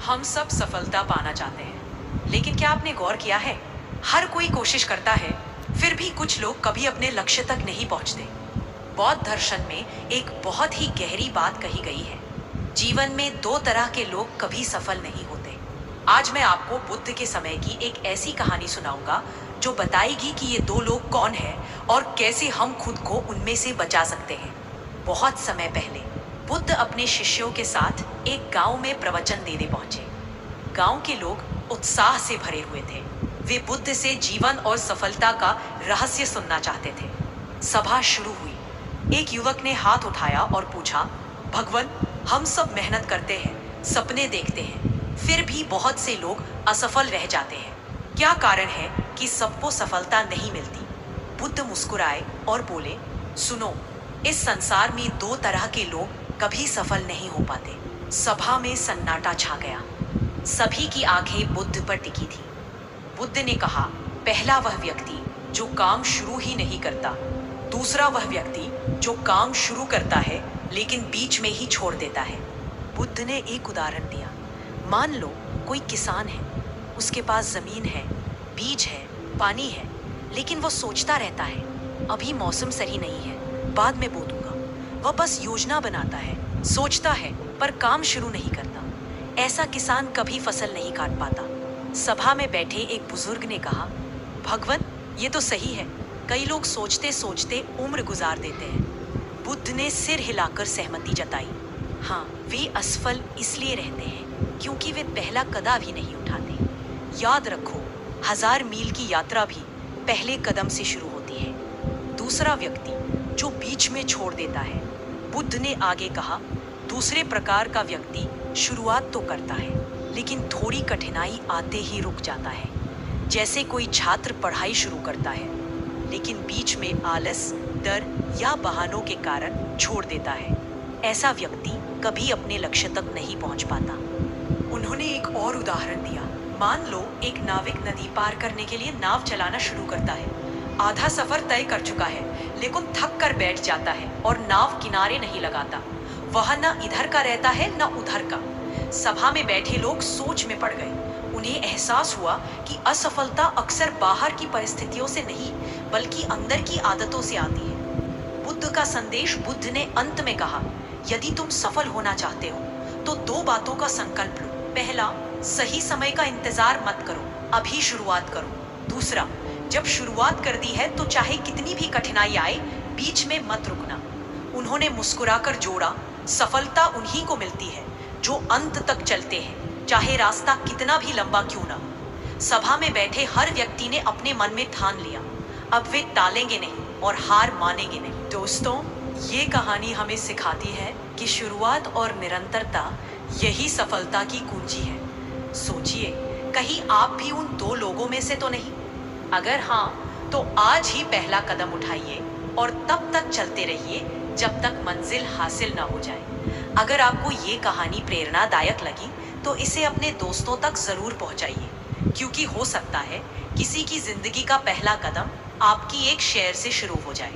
हम सब सफलता पाना चाहते हैं, लेकिन क्या आपने गौर किया है, हर कोई कोशिश करता है, फिर भी कुछ लोग कभी अपने लक्ष्य तक नहीं पहुंचते। बौद्ध दर्शन में एक बहुत ही गहरी बात कही गई है। जीवन में दो तरह के लोग कभी सफल नहीं होते। आज मैं आपको बुद्ध के समय की एक ऐसी कहानी सुनाऊंगा जो बताएगी कि ये दो लोग कौन हैं और कैसे हम खुद को उनमें से बचा सकते हैं। बहुत समय पहले बुद्ध अपने शिष्यों के साथ एक गांव में प्रवचन देने पहुंचे। गांव के लोग उत्साह से भरे हुए थे। वे बुद्ध से जीवन और सफलता का रहस्य सुनना चाहते थे। सभा शुरू हुई। एक युवक ने हाथ उठाया और पूछा, भगवान, हम सब मेहनत करते हैं, सपने देखते हैं, फिर भी बहुत से लोग असफल रह जाते हैं। क्या कारण है कि सबको सफलता नहीं मिलती? बुद्ध मुस्कुराए और बोले, सुनो, इस संसार में दो तरह के लोग कभी सफल नहीं हो पाते। सभा में सन्नाटा छा गया। सभी की आंखें बुद्ध पर टिकी थी। बुद्ध ने कहा, पहला वह व्यक्ति जो काम शुरू ही नहीं करता, दूसरा वह व्यक्ति जो काम शुरू करता है लेकिन बीच में ही छोड़ देता है। बुद्ध ने एक उदाहरण दिया। मान लो कोई किसान है, उसके पास जमीन है, बीज है, पानी है, लेकिन वो सोचता रहता है, अभी मौसम सही नहीं है, बाद में बो दूंगा। वह बस योजना बनाता है, सोचता है, पर काम शुरू नहीं करता। ऐसा किसान कभी फसल नहीं काट पाता। सभा में बैठे एक बुजुर्ग ने कहा, भगवान, ये तो सही है, कई लोग सोचते सोचते उम्र गुजार देते हैं। बुद्ध ने सिर हिलाकर सहमति जताई। हाँ, वे असफल इसलिए रहते हैं क्योंकि वे पहला कदम भी नहीं उठाते। याद रखो, 1000 मील की यात्रा भी पहले कदम से शुरू होती है। दूसरा व्यक्ति जो बीच में छोड़ देता है, बुद्ध ने आगे कहा, दूसरे प्रकार का व्यक्ति शुरुआत तो करता है लेकिन थोड़ी कठिनाई आते ही रुक जाता है। जैसे कोई छात्र पढ़ाई शुरू करता है लेकिन बीच में आलस, डर या बहानों के कारण छोड़ देता है। ऐसा व्यक्ति कभी अपने लक्ष्य तक नहीं पहुंच पाता। उन्होंने एक और उदाहरण दिया। मान लो एक नाविक नदी पार करने के लिए नाव चलाना शुरू करता है। आधा सफर तय कर चुका है लेकिन थक कर बैठ जाता है और नाव किनारे नहीं लगाता। वह न इधर का रहता है न उधर का। सभा में बैठे लोग सोच में पड़ गए। उन्हें एहसास हुआ कि असफलता अक्सर बाहर की परिस्थितियों से नहीं बल्कि अंदर की आदतों से आती है। बुद्ध का संदेश बुद्ध ने अंत में कहा, यदि तुम सफल होना चाहते हो तो दो बातों का संकल्प लो। पहला, सही समय का इंतजार मत करो, अभी शुरुआत करो। दूसरा, जब शुरुआत कर दी है तो चाहे कितनी भी कठिनाई आए, बीच में मत रुकना। उन्होंने मुस्कुराकर जोड़ा, सफलता उन्हीं को मिलती है जो अंत तक चलते हैं, चाहे रास्ता कितना भी लंबा क्यों ना। सभा में बैठे हर व्यक्ति ने अपने मन में ठान लिया, अब वे टालेंगे नहीं और हार मानेंगे नहीं। दोस्तों, ये कहानी हमें सिखाती है कि शुरुआत और निरंतरता यही सफलता की कुंजी है। सोचिए, कहीं आप भी उन दो लोगों में से तो नहीं? अगर हाँ, तो आज ही पहला कदम उठाइए और तब तक चलते रहिए जब तक मंजिल हासिल ना हो जाए। अगर आपको ये कहानी प्रेरणादायक लगी तो इसे अपने दोस्तों तक जरूर पहुंचाइए, क्योंकि हो सकता है किसी की जिंदगी का पहला कदम आपकी एक शेयर से शुरू हो जाए।